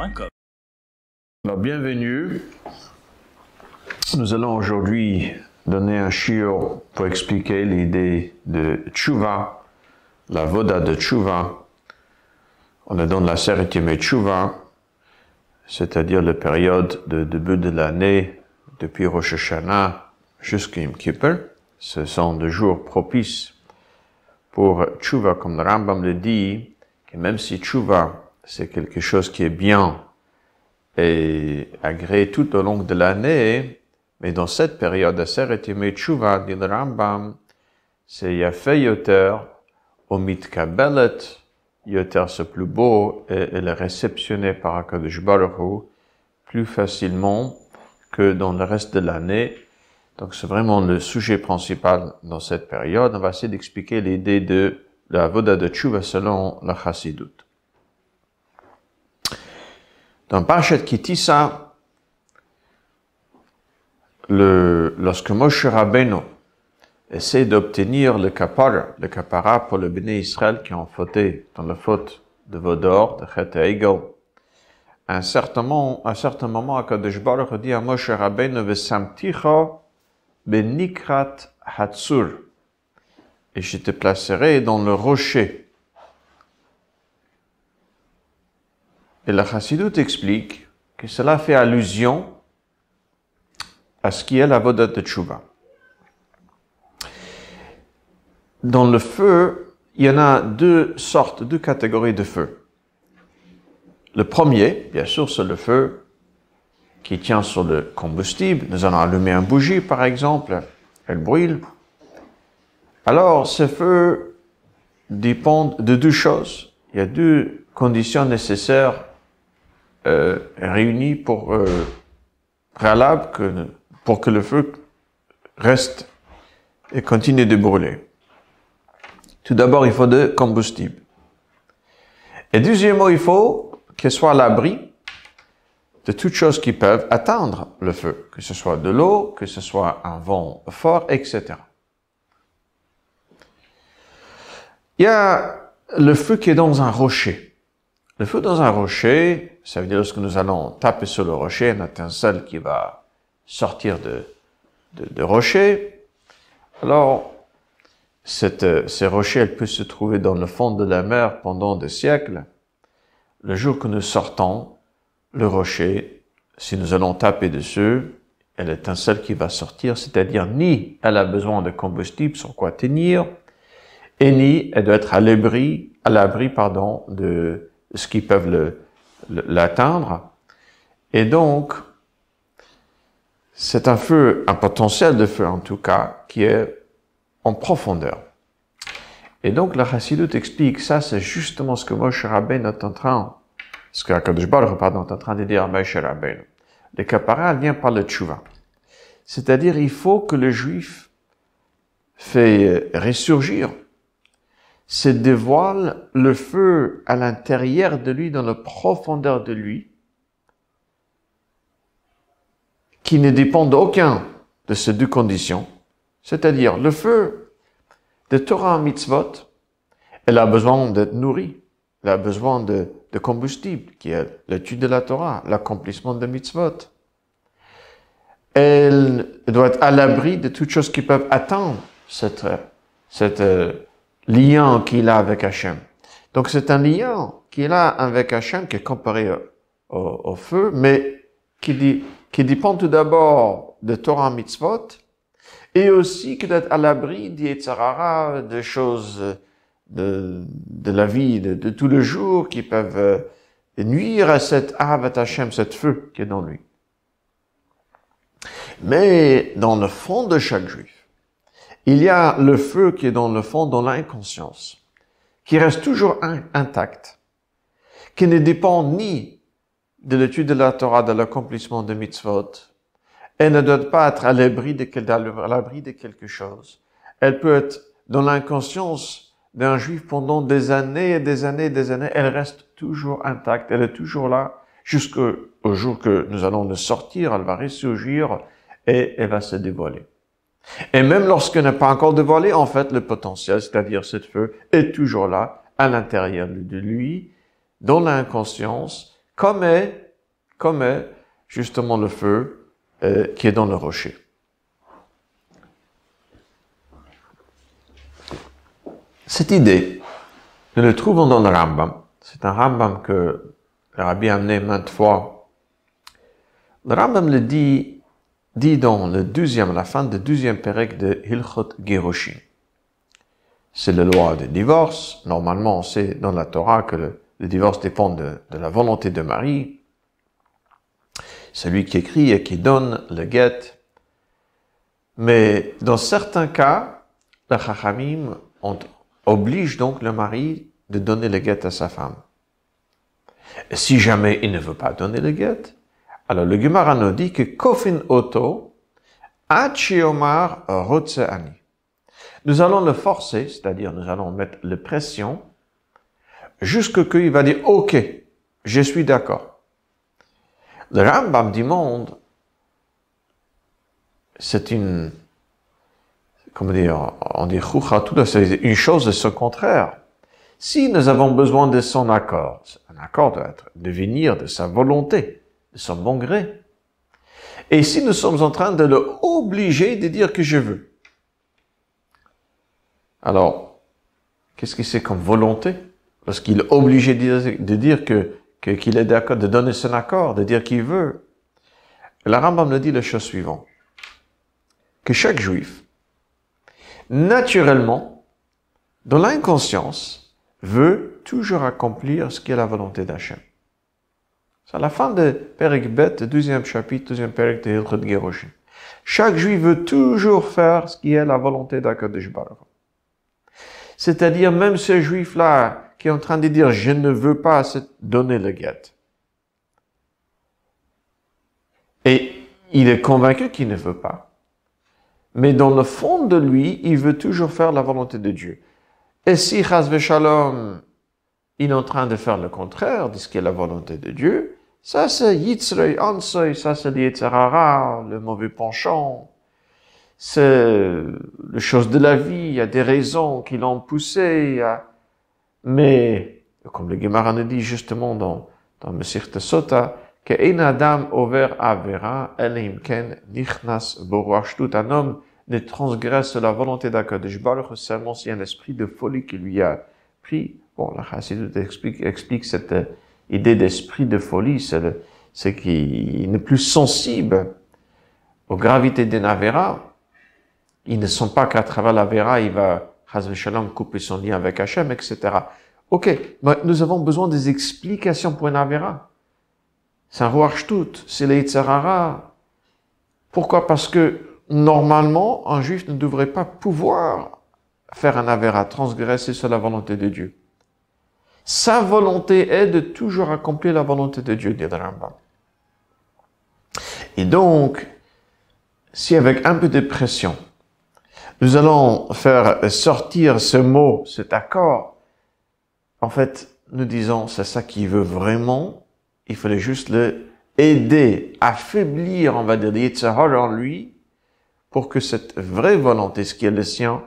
chassidut.com. Alors, bienvenue. Nous allons aujourd'hui donner un shiur pour expliquer l'idée de Tshuva, la voda de Tshuva. On est dans la série Tshuva, c'est-à-dire la période de début de l'année, depuis Rosh Hashanah jusqu'à Yom Kippur. Ce sont des jours propices pour Tshuva, comme le Rambam le dit, que même si Tshuva, c'est quelque chose qui est bien et agréé tout au long de l'année, mais dans cette période, Aseret Yemei Tshuva, dit le Rambam, c'est Yafei Yoter, Omit Kabelet, Yoter c'est plus beau, et elle est réceptionnée par HaKadosh Baruch Hu plus facilement que dans le reste de l'année. Donc c'est vraiment le sujet principal dans cette période. On va essayer d'expliquer l'idée de la voda de Tshuva selon la chassidut. Dans Parashat Ki Tisa, lorsque Moshe Rabbeinu essaie d'obtenir le kapara pour le Béné Israël qui ont fauté dans la faute de Vodor, de Chet Egel, à un certain moment, HaKadosh Baruch Hu dit à Moshe Rabbeinu, V'samticha benikrat hatzur, et je te placerai dans le rocher. Et la Chassidut explique que cela fait allusion à ce qui est la voda de Tshuva. Dans le feu, il y en a deux catégories de feu. Le premier, bien sûr, c'est le feu qui tient sur le combustible. Nous allons allumer une bougie, par exemple, elle brûle. Alors, ce feu dépend de deux choses. Il y a deux conditions nécessaires réunies préalables pour que le feu reste et continue de brûler. Tout d'abord, il faut de combustible. Et deuxièmement, il faut qu'il soit à l'abri de toutes choses qui peuvent atteindre le feu, que ce soit de l'eau, que ce soit un vent fort, etc. Il y a le feu qui est dans un rocher. Le feu dans un rocher, ça veut dire lorsque nous allons taper sur le rocher, une étincelle qui va sortir de rocher. Alors, ces rochers, elles peuvent se trouver dans le fond de la mer pendant des siècles. Le jour que nous sortons, le rocher, si nous allons taper dessus, et l'étincelle qui va sortir, c'est-à-dire ni elle a besoin de combustible sur quoi tenir, et ni elle doit être à l'abri, de ce qui peuvent l'atteindre. Et donc, c'est un potentiel de feu en tout cas, qui est en profondeur. Et donc, la Chassidut explique ça, c'est justement ce que Moshe Rabbeinu est en train de dire à Moshe Rabbeinu. Le kapara vient par le Tshuva. C'est-à-dire, il faut que le juif fait ressurgir, se dévoile le feu à l'intérieur de lui, dans la profondeur de lui, qui ne dépend d'aucun de ces deux conditions. C'est-à-dire, le feu de Torah mitzvot, elle a besoin d'être nourrie. Elle a besoin de combustible, qui est l'étude de la Torah, l'accomplissement de mitzvot. Elle doit être à l'abri de toutes choses qui peuvent atteindre cette lien qu'il a avec Hachem. Donc c'est un lien qu'il a avec Hachem qui est comparé au feu, mais qui dépend tout d'abord de Torah mitzvot, et aussi qui doit être à l'abri des Yetzer Hara, des choses de la vie de tous les jours qui peuvent nuire à cette Ahavat Hachem, cette feu qui est dans lui. Mais dans le fond de chaque juif, il y a le feu qui est dans le fond, dans l'inconscience, qui reste toujours intact, qui ne dépend ni de l'étude de la Torah, de l'accomplissement de mitzvot. Elle ne doit pas être à l'abri de quelque chose. Elle peut être dans l'inconscience d'un juif pendant des années et des années et des années. Elle reste toujours intacte. Elle est toujours là jusqu'au jour que nous allons le sortir. Elle va ressurgir et elle va se dévoiler. Et même lorsqu'elle n'est pas encore dévoilée, en fait, le potentiel, c'est-à-dire ce feu, est toujours là, à l'intérieur de lui, dans l'inconscience, comme est justement le feu qui est dans le rocher. Cette idée, nous le trouvons dans le Rambam. C'est un Rambam que le Rabbi a amené maintes fois. Le Rambam le dit dans la fin du 12e pérec de Hilchot Gerushin. C'est la loi de divorce. Normalement, c'est dans la Torah que le divorce dépend de la volonté de mari. C'est lui qui écrit et qui donne le guet. Mais dans certains cas, les Chachamim oblige donc le mari de donner le guet à sa femme. Et si jamais il ne veut pas donner le guet, alors le Gemara nous dit que Kofin Oto, Achiomar Rotseani. Nous allons le forcer, c'est-à-dire nous allons mettre la pression, jusqu'à qu'il va dire, OK, je suis d'accord. Le Rambam demande, c'est une, comment dire, on dit c'est une chose de ce contraire. Si nous avons besoin de son accord, un accord doit de venir de sa volonté, de son bon gré. Et si nous sommes en train de le obliger de dire que je veux, alors, qu'est-ce que c'est comme volonté? Parce qu'il est obligé de dire qu'il est d'accord, de donner son accord, de dire qu'il veut. Et la Rambam nous dit la chose suivante. Que chaque juif, naturellement, dans l'inconscience, veut toujours accomplir ce qui est la volonté d'Hachem. C'est à la fin de Perek Bet, 12e chapitre, 12e Perek de Hilchot Gerushin. Chaque juif veut toujours faire ce qui est la volonté d'Akadosh Baruch Hu. C'est-à-dire même ce juif-là qui est en train de dire « je ne veux pas se donner le guet ». Et il est convaincu qu'il ne veut pas. Mais dans le fond de lui, il veut toujours faire la volonté de Dieu. Et si, chas v'shalom, il est en train de faire le contraire de ce qui est la volonté de Dieu, ça c'est yitzrei ansoy, ça c'est le yetzer hara, le mauvais penchant. C'est les choses de la vie, il y a des raisons qui l'ont poussé, mais, comme le Gemara nous dit justement dans Mesirte Sota, que ein adam over avera, elim ken nichnas borashtut, un homme ne transgresse la volonté d'Akadosh Baruch Hu seulement s'il y a un esprit de folie qui lui a pris. Bon, la Chassidut explique cette idée d'esprit de folie, c'est qu'il n'est plus sensible aux gravités des Avera. Ils ne sont pas qu'à travers l'Avera, il va, chas v'shalom, couper son lien avec Hachem, etc. Ok, mais nous avons besoin des explications pour un Avera. C'est un Ruach Shtut, c'est le Yetzer Hara. Pourquoi? Parce que, normalement, un juif ne devrait pas pouvoir faire un Avera, transgresser sur la volonté de Dieu. Sa volonté est de toujours accomplir la volonté de Dieu, dit le Rambam. Et donc, si avec un peu de pression, nous allons faire sortir ce mot, cet accord, en fait, nous disons, c'est ça qu'il veut vraiment, il fallait juste le aider, affaiblir, on va dire, le Yetzer Hara en lui, pour que cette vraie volonté, ce qui est le sien,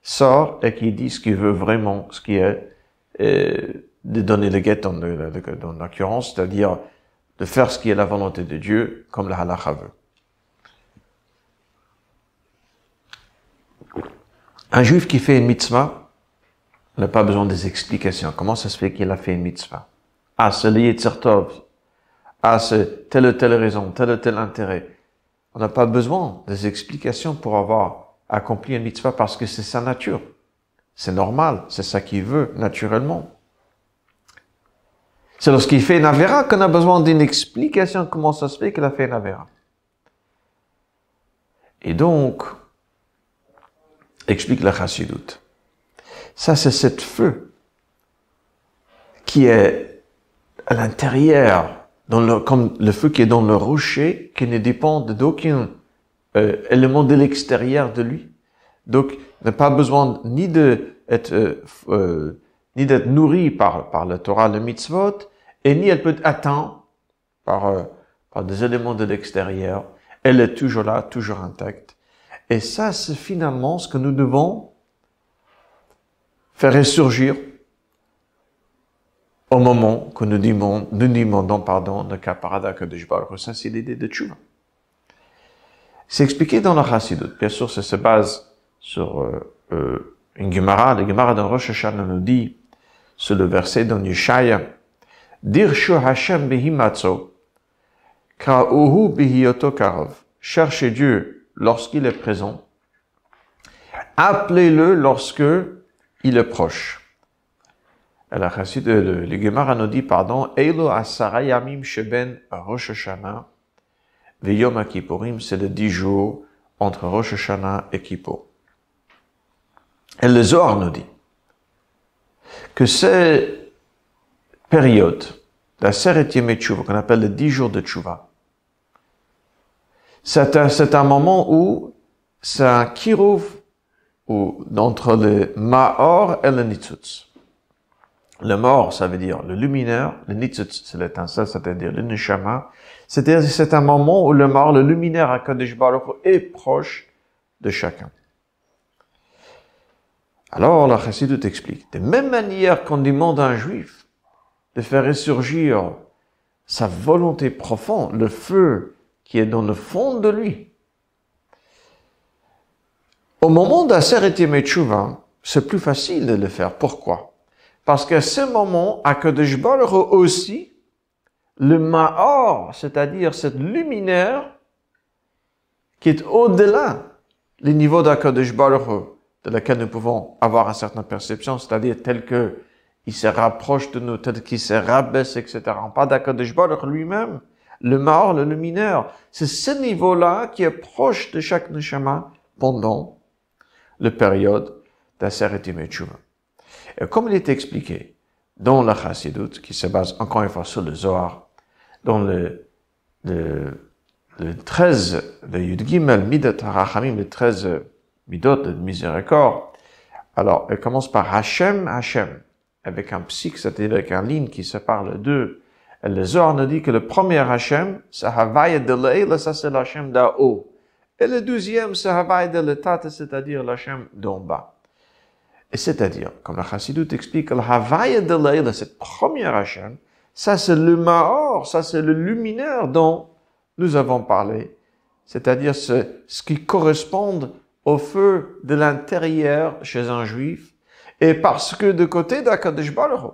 sort et qu'il dise ce qu'il veut vraiment, ce qui est de donner le guet dans l'occurrence, c'est-à-dire de faire ce qui est la volonté de Dieu, comme la halakha veut. Un juif qui fait une mitzvah n'a pas besoin des explications. Comment ça se fait qu'il a fait une mitzvah? Ah, c'est le Yetzer Tov. Ah, c'est telle ou telle raison, tel ou tel intérêt. On n'a pas besoin des explications pour avoir accompli une mitzvah parce que c'est sa nature. C'est normal, c'est ça qu'il veut, naturellement. C'est lorsqu'il fait une avéra qu'on a besoin d'une explication comment ça se fait qu'il a fait une avéra. Et donc, explique la Chassidut. Ça, c'est cette feu qui est à l'intérieur, comme le feu qui est dans le rocher, qui ne dépend d'aucun élément de l'extérieur de lui. Donc, il n'a pas besoin ni d'être nourri par le Torah, le mitzvot, et ni elle peut être atteinte par des éléments de l'extérieur. Elle est toujours là, toujours intacte. Et ça, c'est finalement ce que nous devons faire ressurgir au moment que nous demandons pardon de Kaparada Kadosh Baruch Hu. Ça, c'est l'idée de Tshuva. C'est expliqué dans la Chassidut. Bien sûr, ça se base sur une Gemara. La Gemara dans Rosh Hashanah nous dit, sur le verset dans Yeshaya, Dirshu Hashem behimatzo, kra'uhu behiyoto karov. Cherchez Dieu lorsqu'il est présent. Appelez-le lorsque il est proche. La Chassidut, le Gemara nous dit, pardon, Eilu asara yamim sheben Rosh Hashanah V'yom HaKippurim, c'est les 10 jours entre Rosh Hashanah et Kippour. Et le Zohar nous dit que ces périodes, la Seret Yemei Tshuva, qu'on appelle les 10 jours de Tshuva, c'est un moment où c'est un kiruv entre le Ma'or et le Nitzutz. Le Ma'or, ça veut dire le luminaire, le Nitzutz, c'est l'étincelle, c'est-à-dire le Neshama. C'est-à-dire c'est un moment où le Ma'or, le luminaire à Kadosh Baruch Hu, est proche de chacun. Alors, la Chassidut explique, de même manière qu'on demande à un juif de faire ressurgir sa volonté profonde, le feu qui est dans le fond de lui. Au moment d'Aseret Yemei Tshuva, c'est plus facile de le faire. Pourquoi? Parce qu'à ce moment, à Kadosh Baruch Hu aussi, le Ma'or, c'est-à-dire cette luminaire qui est au-delà les niveaux d'Akadosh Baruch Hu, de laquelle nous pouvons avoir une certaine perception, c'est-à-dire tel que il se rapproche de nous, tel qu'il se rabaisse, etc. Pas d'Akadosh Baruch Hu lui-même, le Ma'or, le luminaire, c'est ce niveau-là qui est proche de chaque Neshama pendant la période d'Aseret Yemei Tshuva. Et comme il est expliqué dans la Chassidut, qui se base encore une fois sur le Zohar, dans le 13, le Yud Gimel, Midat HaRachamim, le 13 Midot de miséricorde. Alors, elle commence par Hashem, Hashem, avec un psik, c'est-à-dire avec un ligne qui sépare les deux. Et le Zohar nous dit que le premier Hashem, c'est Havaya de l'Eila, ça c'est l'Hashem d'en haut. Et le deuxième, c'est Havaya de l'Etat, c'est-à-dire l'Hashem d'en bas. Et c'est-à-dire, comme la Chassidut explique, le Havaya de l'Eila, cette première Hashem, ça c'est le Ma'or, ça c'est le luminaire dont nous avons parlé. C'est-à-dire ce qui correspond au feu de l'intérieur chez un juif. Et parce que de côté d'Akadosh Baruch Hu,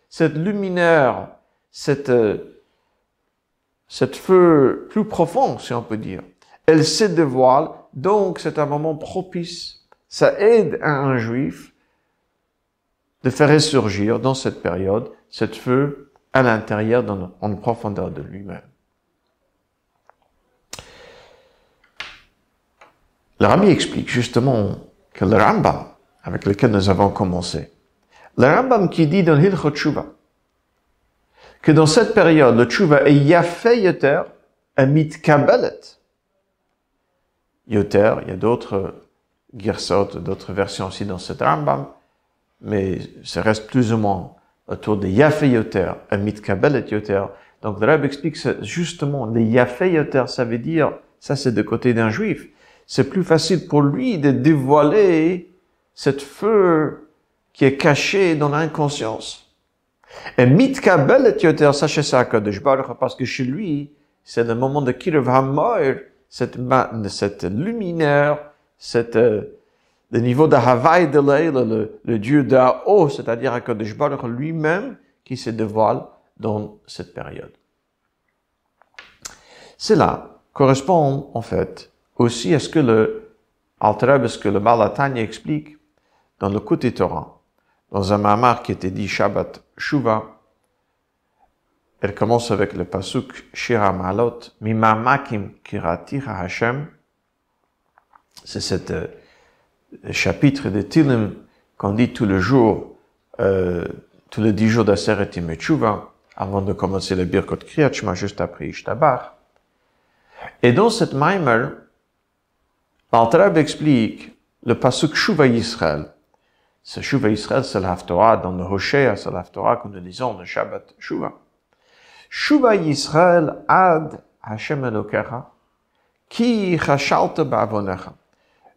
cette luminaire, cette feu plus profond, si on peut dire, elle se dévoile, donc c'est un moment propice. Ça aide à un juif de faire ressurgir dans cette période, cette feu à l'intérieur, en profondeur de lui-même. Le Rabbi explique justement que le Rambam, avec lequel nous avons commencé, le Rambam qui dit dans Hilchot Tshuva, que dans cette période, le Tshuva est Yafé Yoter, et Mitkabelet Yoter. Il y a d'autres girsot, d'autres versions aussi dans cet Rambam, mais ça reste plus ou moins autour de Yafé Yoter, et Mitkabelet Yoter. Donc le Rabbi explique que justement, le Yafé Yoter, ça veut dire, ça c'est de côté d'un juif, c'est plus facile pour lui de dévoiler cette feu qui est caché dans l'inconscience. Et Mitkabel et Yoter, sachez ça, Kadosh Baruch Hu, parce que chez lui, c'est le moment de Kiruv HaMa'or, cette luminaire, le niveau de Havai de l'Eila, le Dieu d'en haut, c'est-à-dire Kadosh Baruch Hu lui-même, qui se dévoile dans cette période. Cela correspond, en fait, aussi à ce que le Alter Rebbe, ce que le Baal HaTanya explique dans le Kutei Torah, dans un mamar qui était dit Shabbat Shuva. Elle commence avec le pasuk Shir HaMa'alot, Mimamakim Kiraticha Hashem. C'est cet chapitre de Tilim qu'on dit tous les jours, tous les 10 jours d'Aseret Yemei Tshuva, avant de commencer le Birkot Kriyat Shema, juste après Ishtabach. Et dans cette maimer, l'Alter Rebbe explique le pasuk Shuva Yisrael. Ce Shuva Yisrael, c'est l'Haftorah dans le Hosea, c'est l'Haftorah que nous lisons le Shabbat Shuva. Shuva Yisrael ad Hashem Elokecha, ki chashalta ba'avonecha.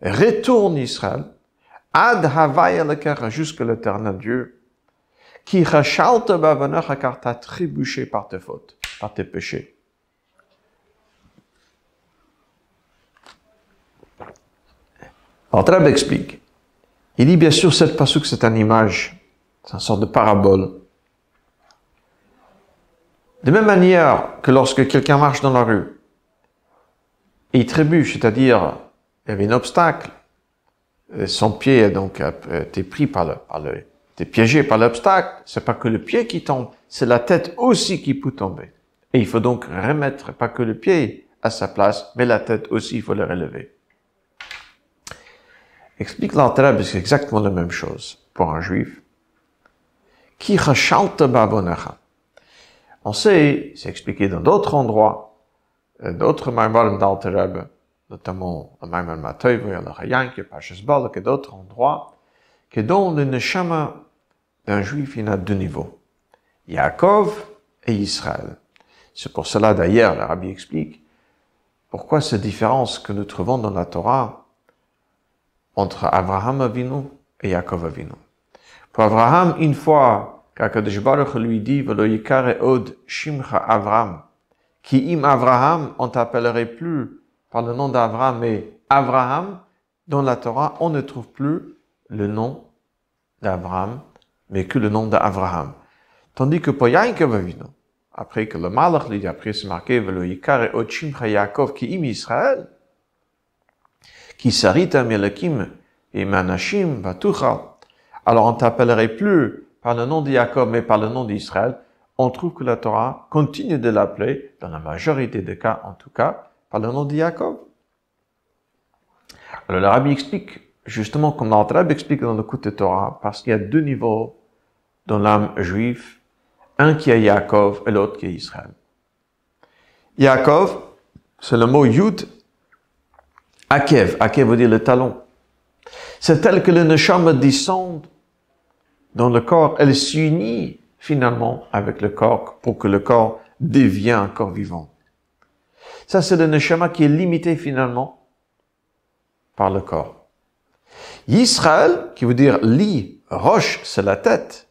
Retourne Israël, ad Havai Elokecha, jusqu'à l'éternel Dieu, Ki chashalta ba'avonecha, car t'as trébuché par tes fautes, par tes péchés. Alors, Trab explique. Il dit bien sûr, cette pasuk, c'est une image, c'est une sorte de parabole. De même manière que lorsque quelqu'un marche dans la rue, et il trébuche, c'est-à-dire, il y avait un obstacle, son pied donc t'es pris t'es piégé par l'obstacle, c'est pas que le pied qui tombe, c'est la tête aussi qui peut tomber. Et il faut donc remettre pas que le pied à sa place, mais la tête aussi, il faut le relever. Explique l'Alter, c'est exactement la même chose pour un juif. Ki chashalta ba'avonecha. On sait, c'est expliqué dans d'autres endroits, d'autres maïmarim d'Alter Rebbe, notamment le maïmar Matov, le Chayank, le Parshas Balak et d'autres endroits, que dans le neshama d'un juif, il y en a deux niveaux. Yaakov et Israël. C'est pour cela d'ailleurs, le Rabbi explique, pourquoi cette différence que nous trouvons dans la Torah entre Abraham Avinu et Yaakov Avinu. Pour Abraham, une fois qu'Akadosh Baruch lui dit, Velo yikare od shimcha Avram, qui im Abraham, on t'appellerait plus par le nom d'Abraham, mais Abraham, dans la Torah, on ne trouve plus le nom d'Abraham, mais que le nom d'Abraham. Tandis que pour Yaakov Avinu, après que le Malach lui dit, après c'est marqué, Velo yikare od shimcha Yaakov, qui im Israël, qui sarita melakim et manashim batuchal. Alors on t'appellerait plus par le nom de Jacob, mais par le nom d'Israël. On trouve que la Torah continue de l'appeler, dans la majorité des cas en tout cas, par le nom de Jacob. Alors le Rabbi explique, justement comme l'Alter explique dans le coup de Torah, parce qu'il y a deux niveaux dans l'âme juive, un qui est Jacob et l'autre qui est Israël. Jacob, c'est le mot Yud, Akev veut dire le talon. C'est tel que le neshama descend dans le corps, elle s'unit finalement avec le corps pour que le corps devienne un corps vivant. Ça, c'est le neshama qui est limité finalement par le corps. Yisraël, qui veut dire li, roche, c'est la tête.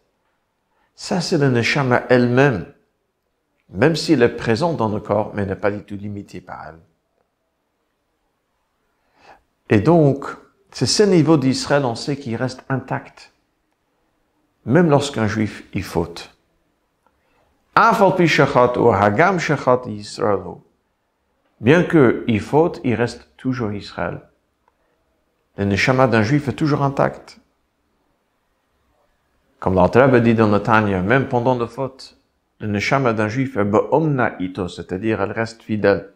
Ça, c'est le neshama elle-même, même si elle est présente dans le corps, mais n'est pas du tout limitée par elle. Et donc, c'est ce niveau d'Israël, on sait qu'il reste intact. Même lorsqu'un juif, il faute. Bien qu'il faute, il reste toujours Israël. Le neshama d'un juif est toujours intact. Comme l'Alter Rebbe dit dans le Tanya, même pendant la faute, le neshama d'un juif est be'omna ito, c'est-à-dire elle reste fidèle.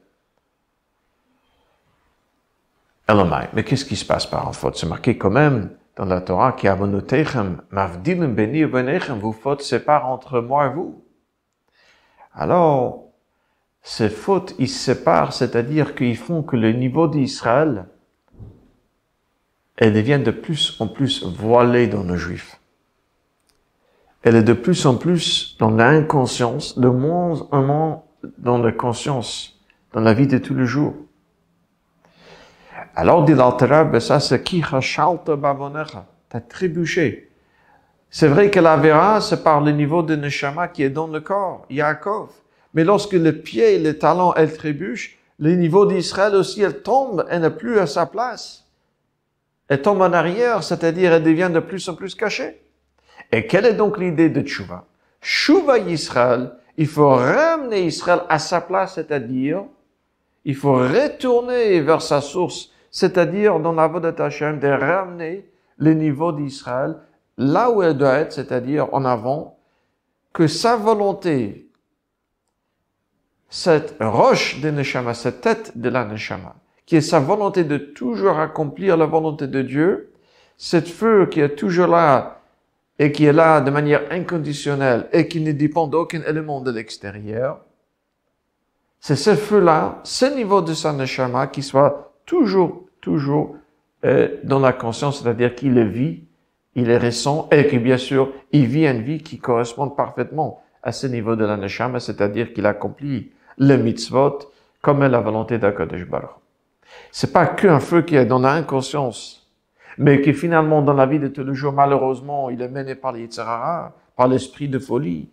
Mais qu'est-ce qui se passe par en faute? C'est marqué quand même dans la Torah qui avonotechem mavdilim beni ubenechem, vos fautes séparent entre moi et vous. Alors, ces fautes, ils se séparent, c'est-à-dire qu'ils font que le niveau d'Israël, elle devient de plus en plus voilée dans le juif. Elle est de plus en plus dans l'inconscience, de moins en moins dans la conscience, dans la vie de tous les jours. Alors, dit l'Alter Rebbe, ça c'est ki chashalta ba'avonecha, t'as trébuché. C'est vrai que la vera, c'est par le niveau de neshama qui est dans le corps, Yaakov. Mais lorsque le pied et le talon, elles trébuchent, le niveau d'Israël aussi, elle tombe, elle n'est plus à sa place. Elle tombe en arrière, c'est-à-dire elle devient de plus en plus cachée. Et quelle est donc l'idée de Tshuva? Tshuva Yisraël, il faut ramener Israël à sa place, c'est-à-dire, il faut retourner vers sa source, c'est-à-dire dans la voie Hashem, de ramener le niveau d'Israël là où elle doit être, c'est-à-dire en avant, que sa volonté, cette roche de Neshama, cette tête de la Neshama, qui est sa volonté de toujours accomplir la volonté de Dieu, cette feu qui est toujours là et qui est là de manière inconditionnelle et qui ne dépend d'aucun élément de l'extérieur, c'est ce feu-là, ce niveau de sa Neshama qui soit toujours dans la conscience, c'est-à-dire qu'il le vit, il le ressent et que bien sûr, il vit une vie qui correspond parfaitement à ce niveau de la Neshama, c'est-à-dire qu'il accomplit le mitzvot comme est la volonté d'Akadosh Baruch. C'est pas qu'un feu qui est dans l'inconscience, mais qui finalement dans la vie de tous les jours, malheureusement, il est mené par les Yitzhara, par l'esprit de folie,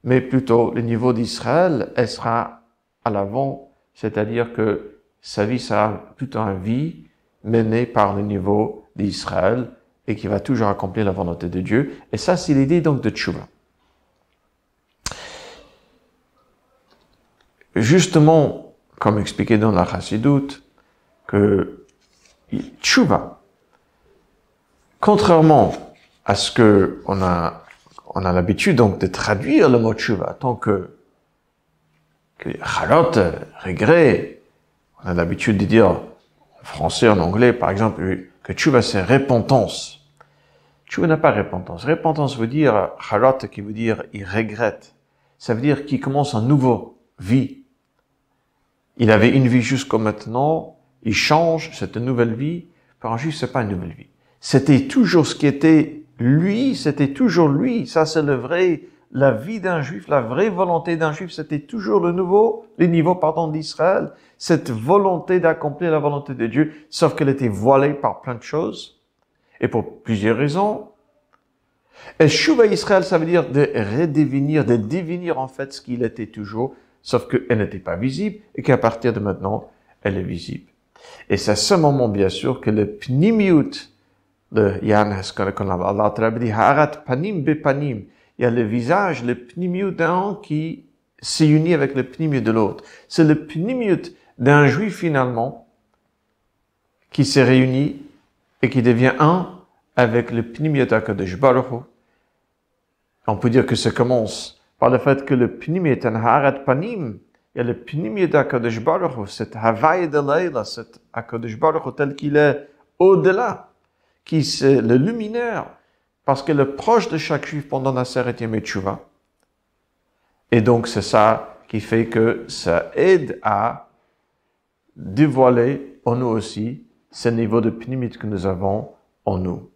mais plutôt le niveau d'Israël, elle sera à l'avant, c'est-à-dire que sa vie sera plutôt une vie menée par le niveau d'Israël et qui va toujours accomplir la volonté de Dieu. Et ça, c'est l'idée donc de Tchouva. Justement, comme expliqué dans la Chassidoute, que Tchouva, contrairement à ce que on a l'habitude donc de traduire le mot Tchouva, tant que Chalot, regret, on a l'habitude de dire en français, en anglais, par exemple, que Tchouva c'est repentance. Tchouva n'a pas repentance. Repentance veut dire, Chalot qui veut dire il regrette. Ça veut dire qu'il commence une nouvelle vie. Il avait une vie jusqu'à maintenant, il change cette nouvelle vie. Pour un juif, c'est pas une nouvelle vie. C'était toujours ce qui était lui, c'était toujours lui. Ça, c'est la vie d'un juif, la vraie volonté d'un juif, c'était toujours le niveau d'Israël. Cette volonté d'accomplir la volonté de Dieu, sauf qu'elle était voilée par plein de choses, et pour plusieurs raisons. Et Tchouva Israël, ça veut dire de devenir en fait ce qu'il était toujours, sauf qu'elle n'était pas visible, et qu'à partir de maintenant, elle est visible. Et c'est à ce moment, bien sûr, que le pnimiut, il y a le visage, le pnimiut d'un qui s'est uni avec le pnimiut de l'autre. C'est le pnimiut d'un juif finalement qui s'est réuni et qui devient un avec le pnimiut d'Akadosh Baruch Hu. On peut dire que ça commence par le fait que le pnimiut en haarat panim, il y a le pnimiut d'Akadosh Baruch Hu, cette Havaya de Leila, cet Akadosh Baruch Hu tel qu'il est au-delà, qui c'est le luminaire, parce que le proche de chaque juif pendant la Seret Tchouva. Et donc c'est ça qui fait que ça aide à dévoiler en nous aussi ce niveau de pnimit que nous avons en nous.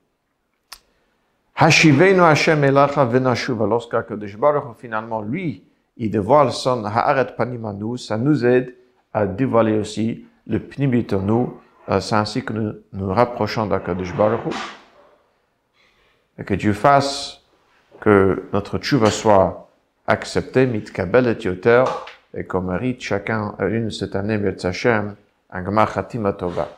Hashivenu Hashem elacha venashuva, lorsqu'Akadosh Baruch Hu finalement lui, il dévoile son haaret panim à nous, ça nous aide à dévoiler aussi le pnimit en nous. C'est ainsi que nous nous rapprochons d'Akadosh Baruch Hu. Et que Dieu fasse que notre tchouva soit accepté, mitkabel et yoter, et qu'on mérite chacun une cette année, Mitzvah Hashem, un Gemar Chatima Tova.